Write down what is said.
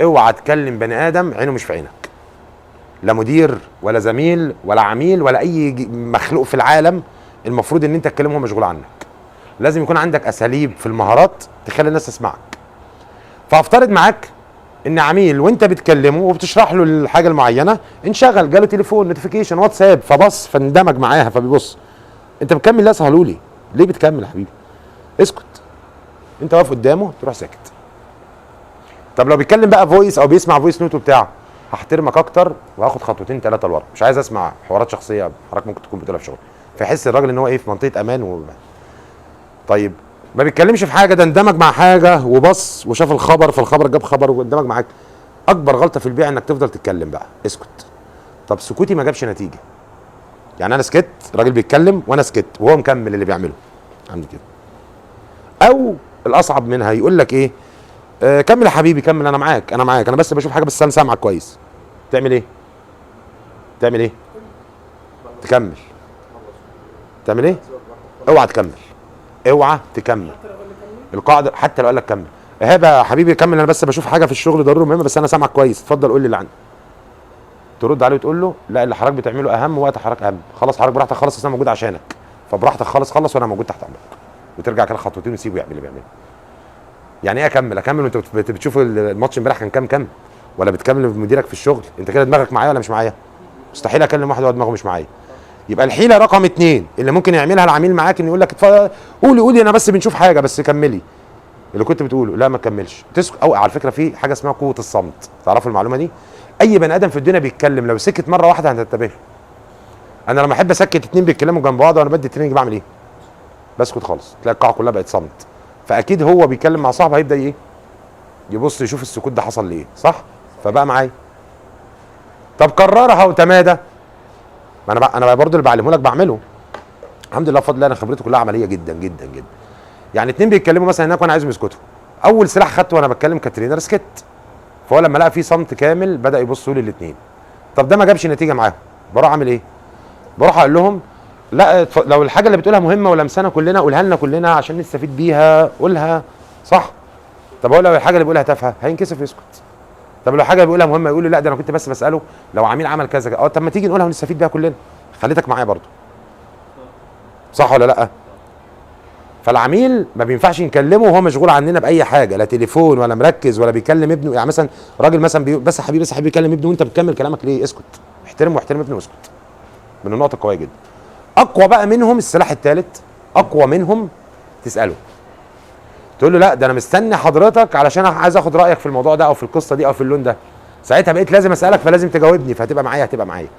اوعى تكلم بني ادم عينه مش في عينك، لا مدير ولا زميل ولا عميل ولا اي مخلوق في العالم المفروض ان انت تكلمه وهو مشغول عنك. لازم يكون عندك اساليب في المهارات تخلي الناس تسمعك. فافترض معاك ان عميل وانت بتكلمه وبتشرح له الحاجه المعينه انشغل، جاله تليفون نوتيفيكيشن واتساب، فبص فاندمج معاها فبيبص. انت بتكمل؟ لا سهلوا لي. ليه بتكمل يا حبيبي؟ اسكت. انت واقف قدامه تروح ساكت. طب لو بيتكلم بقى فويس او بيسمع فويس نوت وبتاع، هحترمك اكتر وهاخد خطوتين ثلاثه لورا، مش عايز اسمع حوارات شخصيه حضرتك ممكن تكون بتقولها في شغل، فيحس الراجل ان هو ايه في منطقه امان طيب ما بيتكلمش في حاجه، ده اندمج مع حاجه وبص وشاف الخبر، فالخبر جاب خبر واندمج معاك. اكبر غلطه في البيع انك تفضل تتكلم بقى، اسكت. طب سكوتي ما جابش نتيجه، يعني انا سكت، الراجل بيتكلم وانا سكت وهو مكمل اللي بيعمله عندي كده. او الاصعب منها يقول لك ايه، كمل يا حبيبي كمل، انا معاك انا معاك، انا بس بشوف حاجه بس انا سامعك كويس. تعمل ايه؟ تعمل ايه؟ تكمل. تعمل ايه؟ اوعى تكمل، اوعى تكمل. القاعده حتى لو قال لك كمل، ايهاب يا حبيبي كمل، انا بس بشوف حاجه في الشغل ضروري مهمه بس انا سامعك كويس، اتفضل قول لي اللي عندك. ترد عليه وتقول له لا اللي حضرتك بتعمله اهم، وقت حضرتك اهم، خلاص حضرتك براحتك، خلص انا موجود عشانك، فبراحتك خلص وانا موجود تحت امرك. وترجع كده خطوتين وتسيبه يعمل اللي بيعمله. يعني ايه اكمل؟ اكمل وانت بتشوف الماتش امبارح كان كام ولا بتكمل مديرك في الشغل؟ انت كده دماغك معايا ولا مش معايا؟ مستحيل اكلم واحد هو دماغه مش معايا. يبقى الحيله رقم 2 اللي ممكن يعملها العميل معاك انه يقول لك اتفضل قولي انا بس بنشوف حاجه بس كملي اللي كنت بتقوله، لا ما تكملش تسكت. او على فكره في حاجه اسمها قوه الصمت، تعرفوا المعلومه دي؟ اي بني ادم في الدنيا بيتكلم لو سكت مره واحده هتنتبه. انا لما احب اسكت اتنين بيتكلموا جنب بعض وانا بدي التريننج بعمل ايه؟ بسكت خالص، تلاقي القاعه كلها بقت صمت. فاكيد هو بيتكلم مع صاحبه هيبدا ايه؟ يبص يشوف السكوت ده حصل ليه، صح؟ فبقى معايا. طب كررها وتمادى. ما انا برضه اللي بعلمه لك بعمله. الحمد لله بفضل الله انا خبرتي كلها عمليه جدا جدا جدا. يعني اتنين بيتكلموا مثلا هناك وانا عايزهم يسكتوا. اول سلاح خدته وانا بتكلم كترينر سكت. فهو لما لقى في صمت كامل بدا يبصوا لي الاثنين. طب ده ما جابش نتيجه معاهم، بروح اعمل ايه؟ بروح اقول لهم لا لو الحاجه اللي بتقولها مهمه ولمسانا كلنا قولها لنا كلنا عشان نستفيد بيها، قولها صح. طب هو لو الحاجه اللي بيقولها تافهه هينكسف يسكت. طب لو حاجه اللي بيقولها مهمه يقول لي لا ده انا كنت بس بساله لو عميل عمل كذا طب ما تيجي نقولها ونستفيد بيها كلنا، خليتك معايا برضه. صح ولا لا؟ فالعميل ما بينفعش نكلمه وهو مشغول عننا باي حاجه، لا تليفون ولا مركز ولا بيكلم ابنه. يعني مثلا راجل مثلا بس حبيبي بيكلم ابنه وانت بتكمل كلامك ليه؟ اسكت، احترمه واحترم ابنه واسكت. من النقط القويه جدا. اقوى بقى منهم السلاح الثالث، اقوى منهم تساله، تقول له لا ده انا مستني حضرتك علشان عايز اخد رايك في الموضوع ده او في القصه دي او في اللون ده. ساعتها بقيت لازم اسالك فلازم تجاوبني، فهتبقى معايا